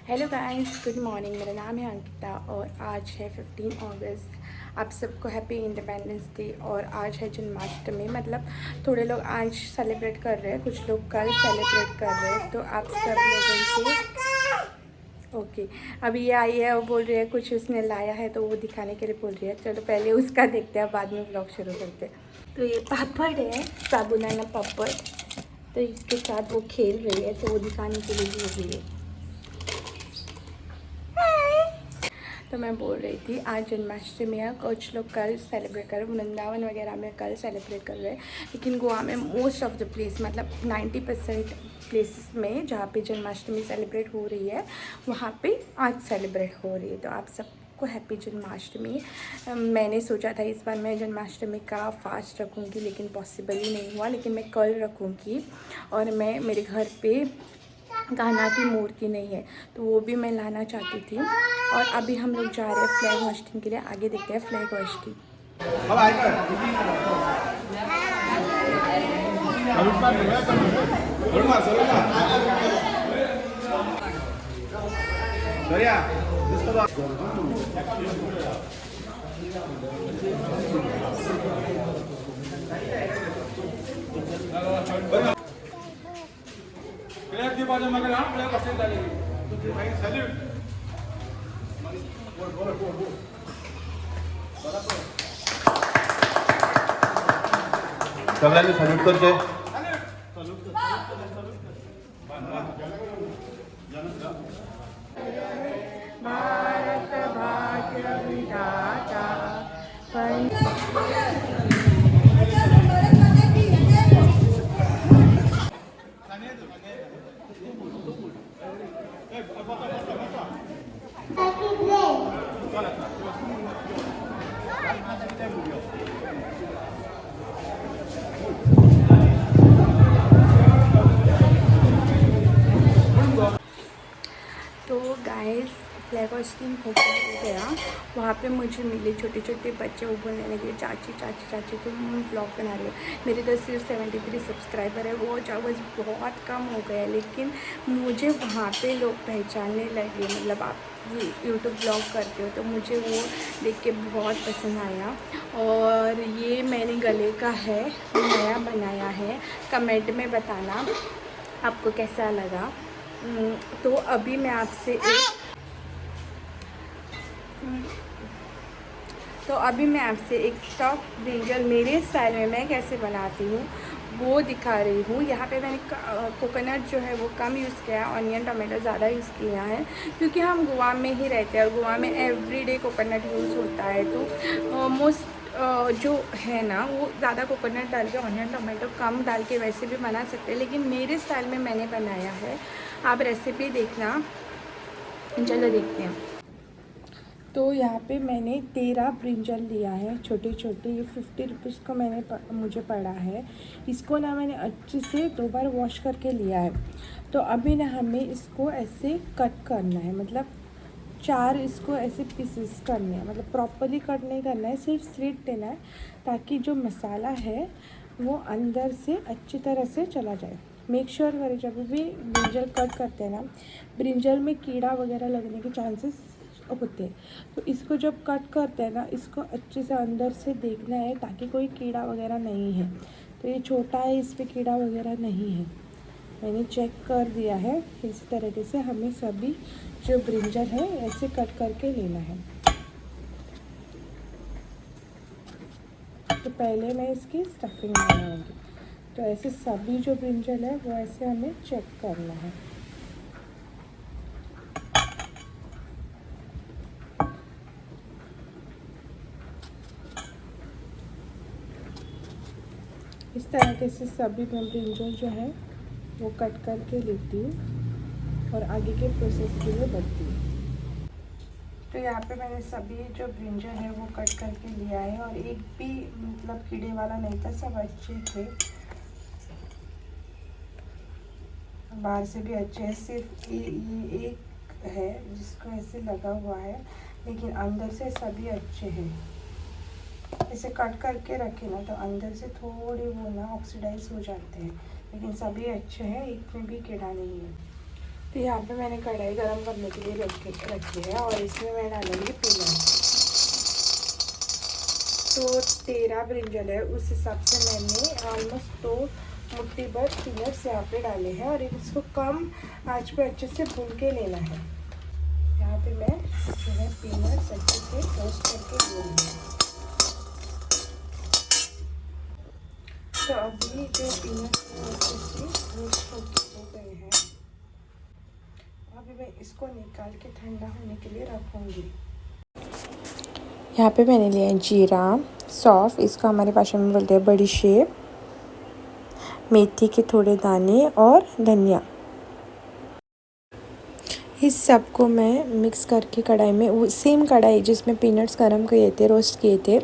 Hello guys, good morning. मेरा नाम है अंकिता और आज है 15 अगस्त। आप सबको हैप्पी इंडिपेंडेंस डे। और आज है जन्माष्टमी। मतलब थोड़े लोग आज सेलिब्रेट कर रहे हैं, कुछ लोग कल सेलिब्रेट कर रहे हैं। तो आप सब लोगों के ओके। अभी ये आई है और बोल रही है कुछ उसने लाया है तो वो दिखाने के लिए बोल रही है। चलो पहले उसका देखते हैं, बाद में व्लॉग शुरू करते हैं। तो ये पापड़ है, साबुदाना पापड़। तो इसके साथ वो खेल रही है तो वो दिखाने के लिए बोल रही है। तो मैं बोल रही थी आज जन्माष्टमी है, कुछ लोग कल सेलिब्रेट कर रहे हैं, वृंदावन वगैरह में कल सेलिब्रेट कर रहे हैं। लेकिन गोवा में मोस्ट ऑफ द प्लेस, मतलब 90% प्लेसेस में जहाँ पे जन्माष्टमी सेलिब्रेट हो रही है वहाँ पे आज सेलिब्रेट हो रही है। तो आप सबको हैप्पी जन्माष्टमी। मैंने सोचा था इस बार मैं जन्माष्टमी का फास्ट रखूँगी, लेकिन पॉसिबल ही नहीं हुआ। लेकिन मैं कल रखूँगी। और मैं मेरे घर पे कान्हा की मूर्ति नहीं है तो वो भी मैं लाना चाहती थी। और अभी हम लोग जा रहे हैं फ्लैग होस्टिंग के लिए। आगे देखते हैं फ्लैग होस्टिंग। सगळ्यांनी सॅल्यूट करते. भारत भाग्य विधाता तो गाइस फ्लैग होस्टिंग हो गया। वहाँ पे मुझे मिले छोटे छोटे बच्चे, वो बोलने लगे चाची चाची चाची तुम व्लॉग बना रहे हो। मेरे तो सिर्फ 73 सब्सक्राइबर है, वो चावज बहुत कम हो गया। लेकिन मुझे वहाँ पे लोग पहचानने लगे। मतलब आप यूट्यूब ब्लॉग करते हो तो मुझे वो देख के बहुत पसंद आया। और ये मैंने गले का है, नया बनाया है। कमेंट में बताना आपको कैसा लगा। तो अभी मैं आपसे एक स्टफ़ ब्रिंजल मेरे स्टाइल में मैं कैसे बनाती हूँ वो दिखा रही हूँ। यहाँ पे मैंने कोकोनट जो है वो कम यूज़ किया है, ऑनियन टमाटो ज़्यादा यूज़ किया है क्योंकि हम गोवा में ही रहते हैं और गोवा में एवरीडे कोकोनट यूज़ होता है। तो मोस्ट जो है ना वो ज़्यादा कोकोनट डाल के, ऑनियन टमाटो कम डाल के वैसे भी बना सकते हैं, लेकिन मेरे स्टाइल में मैंने बनाया है। आप रेसिपी देखना। चलो देखते हैं। तो यहाँ पे मैंने 13 ब्रिंजल लिया है, छोटे छोटे। ये 50 रुपीज़ को मुझे पड़ा है। इसको ना मैंने अच्छे से 2 बार वॉश करके लिया है। तो अभी ना हमें इसको ऐसे कट करना है, मतलब 4 इसको ऐसे पीसेस करने हैं। मतलब प्रॉपरली कट नहीं करना है, सिर्फ स्लिट देना है ताकि जो मसाला है वो अंदर से अच्छी तरह से चला जाए। मेक श्योर करें जब भी ब्रिंजल कट करते हैं ना, ब्रिंजल में कीड़ा वगैरह लगने के चांसेस होते हैं। तो इसको जब कट करते हैं ना, इसको अच्छे से अंदर से देखना है ताकि कोई कीड़ा वगैरह नहीं है। तो ये छोटा है, इस पर कीड़ा वगैरह नहीं है, मैंने चेक कर दिया है। इस तरीके से हमें सभी जो ब्रिंजल है ऐसे कट करके लेना है। तो पहले मैं इसकी स्टफिंग बनाऊंगी। तो ऐसे सभी जो ब्रिंजल है वो ऐसे हमें चेक करना है। इस तरीके से सभी मैं ब्रिंजल जो है वो कट करके लेती हूँ और आगे के प्रोसेस के लिए बढ़ती हूँ। तो यहाँ पे मैंने सभी जो ब्रिंजल है वो कट करके लिया है और एक भी मतलब कीड़े वाला नहीं था, सब अच्छे थे। बाहर से भी अच्छे हैं, सिर्फ ये एक है जिसको ऐसे लगा हुआ है, लेकिन अंदर से सभी अच्छे हैं। इसे कट करके रखें ना तो अंदर से थोड़ी वो ना ऑक्सीडाइज हो जाते हैं, लेकिन सभी अच्छे हैं, एक में भी कीड़ा नहीं है। तो यहाँ पे मैंने कढ़ाई गरम करने के लिए रखी है और इसमें मैं डालूँगी पीनट। तो 13 ब्रिंजल है, उस हिसाब से मैंने ऑलमोस्ट 2 मुट्ठी भर पीनट्स यहाँ पे डाले हैं और इसको कम आंच पे अच्छे से भून के लेना है। यहाँ पे मैं जो है पीनट्स अच्छे से रोस्ट करके लूँगी। तो अभी जो पीनट्स अच्छे से रोस्ट हो गए हैं, अभी मैं इसको निकाल के ठंडा होने के लिए रखूँगी। यहाँ पे मैंने लिया है जीरा, सौंफ, इसको हमारे भाषा में बोलते हैं बड़ीशेप, मेथी के थोड़े दाने और धनिया। इस सब को मैं मिक्स करके कढ़ाई में, वो सेम कढ़ाई जिसमें पीनट्स गरम किए थे, रोस्ट किए थे,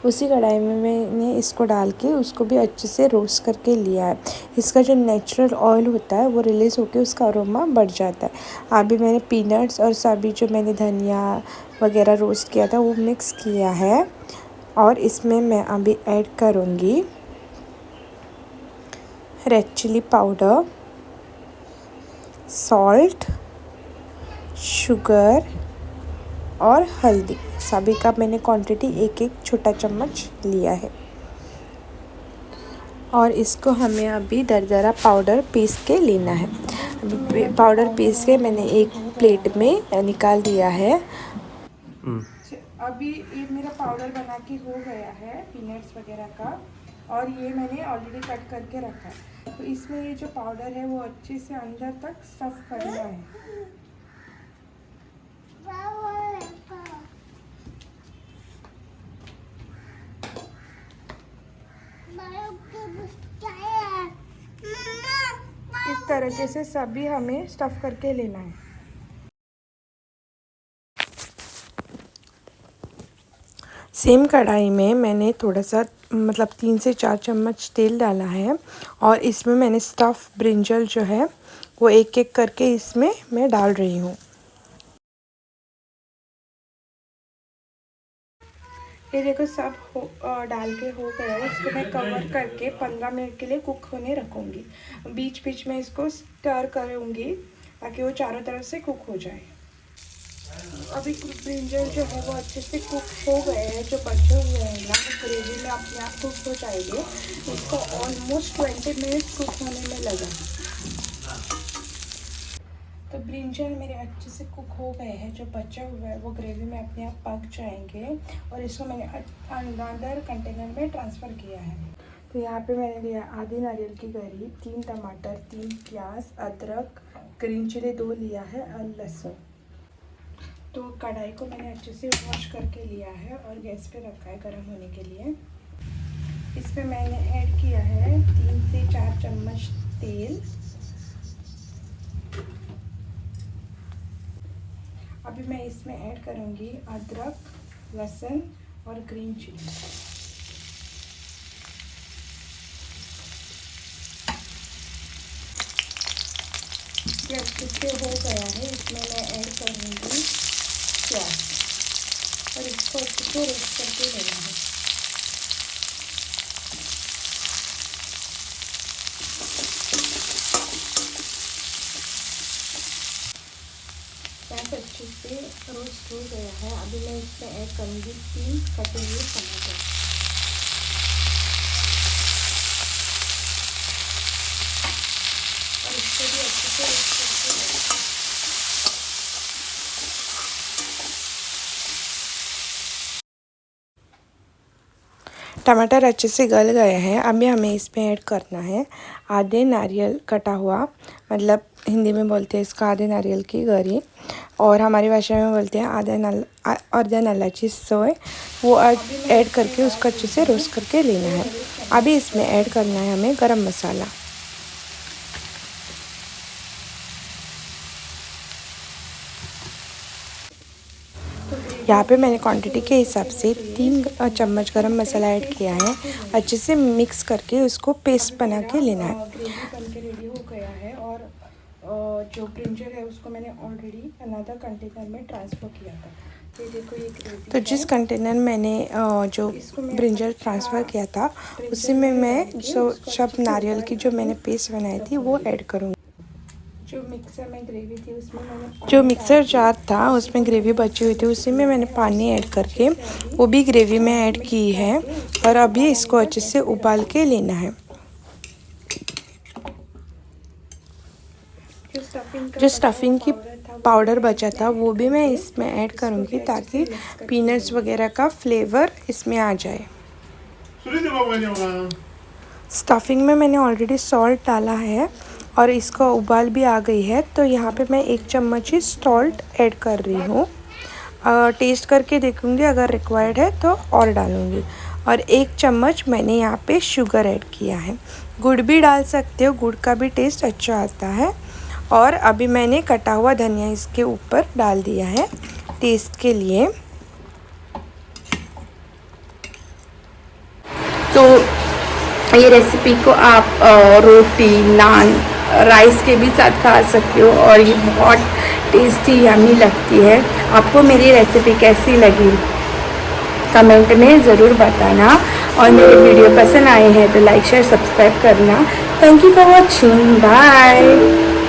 उसी कढ़ाई में मैंने इसको डाल के उसको भी अच्छे से रोस्ट करके लिया है। इसका जो नेचुरल ऑयल होता है वो रिलीज़ होकर उसका अरोमा बढ़ जाता है। अभी मैंने पीनट्स और सभी जो मैंने धनिया वगैरह रोस्ट किया था वो मिक्स किया है और इसमें मैं अभी ऐड करूँगी red chilli powder, salt, sugar और हल्दी। सभी का मैंने क्वांटिटी 1-1 छोटा चम्मच लिया है और इसको हमें अभी दरदरा पाउडर पीस के लेना है। पाउडर पीस के मैंने एक प्लेट में निकाल दिया है। अभी ये मेरा पाउडर बना के हो गया है पीनट्स वगैरह का, और ये मैंने ऑलरेडी कट करके रखा है। तो इसमें ये जो पाउडर है वो अच्छे से अंदर तक स्टफ़ करना है। इस तरीके से सभी हमें स्टफ़ करके लेना है। सेम कढ़ाई में मैंने थोड़ा सा मतलब 3 से 4 चम्मच तेल डाला है और इसमें मैंने स्टफ़ ब्रिंजल जो है वो एक-एक करके इसमें मैं डाल रही हूँ। ये देखो सब डाल के हो गया है। इसको मैं कवर करके 15 मिनट के लिए कुक होने रखूँगी। बीच बीच में इसको स्टर करूँगी ताकि वो चारों तरफ से कुक हो जाए। अभी ब्रिंजल जो है वो अच्छे से कुक हो गए हैं। जो बचे हुए हैं ना वो ग्रेवी में अपने आप कुक हो जाएंगे। इसको ऑलमोस्ट 20 मिनट्स कुक होने में लगा। तो ब्रिंजल मेरे अच्छे से कुक हो गए हैं। जो बचा हुआ है वो ग्रेवी में अपने आप पक जाएंगे और इसको मैंने अनदर कंटेनर में ट्रांसफ़र किया है। तो यहाँ पे मैंने लिया आधी नारियल की गरी, 3 टमाटर, 3 प्याज, अदरक, ग्रीन चिली 2 लिया है और लहसुन। तो कढ़ाई को मैंने अच्छे से वॉश करके लिया है और गैस पे रखा है गर्म होने के लिए। इसमें मैंने ऐड किया है 3 से 4 चम्मच तेल। अभी मैं इसमें ऐड करूँगी अदरक, लहसुन और ग्रीन चिली। ये अच्छे से हो गया है। इसमें मैं ऐड करूँगी प्याज और इसको अच्छे से रोस्ट करके लेना है। प्याज अच्छे से रोस्ट हो गया है। अभी मैं इसमें ऐड करूँगी 3 कटे हुए टमाटर और इसको भी अच्छे से रोस्ट करके लेना है। टमाटर अच्छे से गल गए हैं। अभी हमें इसमें ऐड करना है आधे नारियल कटा हुआ, मतलब हिंदी में बोलते हैं इसका आधे नारियल की गरी, और हमारी भाषा में बोलते हैं आधा नालाची सोय। वो ऐड करके उसको अच्छे से रोस्ट करके लेना है। अभी इसमें ऐड करना है हमें गरम मसाला। यहाँ पे मैंने क्वांटिटी के हिसाब से 3 चम्मच गरम मसाला ऐड किया है। अच्छे से मिक्स करके उसको पेस्ट बना के लेना है। ग्रेवी बन के रेडी हो गया है और जो ब्रिंजल है उसको मैंने ऑलरेडी अनदर कंटेनर में ट्रांसफ़र किया था। तो देखो ये ग्रेवी। तो जिस कंटेनर मैंने जो ब्रिंजल ट्रांसफ़र किया था उसी में मैं जो सब नारियल की जो मैंने पेस्ट बनाई थी वो ऐड करूँगी। जो मिक्सर में ग्रेवी थी उसमें मैंने जो मिक्सर जार था उसमें ग्रेवी बची हुई थी, उसी में मैंने पानी ऐड करके वो भी ग्रेवी में ऐड की है और अभी इसको अच्छे से उबाल के लेना है। जो स्टफिंग की पाउडर बचा था वो भी मैं इसमें ऐड करूँगी ताकि पीनट्स वगैरह का फ्लेवर इसमें आ जाए। स्टफिंग में मैंने ऑलरेडी सॉल्ट डाला है और इसका उबाल भी आ गई है, तो यहाँ पे मैं 1 चम्मच ही सॉल्ट ऐड कर रही हूँ। टेस्ट करके देखूँगी, अगर रिक्वायर्ड है तो और डालूँगी। और 1 चम्मच मैंने यहाँ पे शुगर ऐड किया है। गुड़ भी डाल सकते हो, गुड़ का भी टेस्ट अच्छा आता है। और अभी मैंने कटा हुआ धनिया इसके ऊपर डाल दिया है टेस्ट के लिए। तो ये रेसिपी को आप रोटी, नान, राइस के भी साथ खा सकते हो और ये बहुत टेस्टी यम्मी लगती है। आपको मेरी रेसिपी कैसी लगी कमेंट में ज़रूर बताना और मेरे वीडियो पसंद आए हैं तो लाइक शेयर सब्सक्राइब करना। Thank you for watching, bye.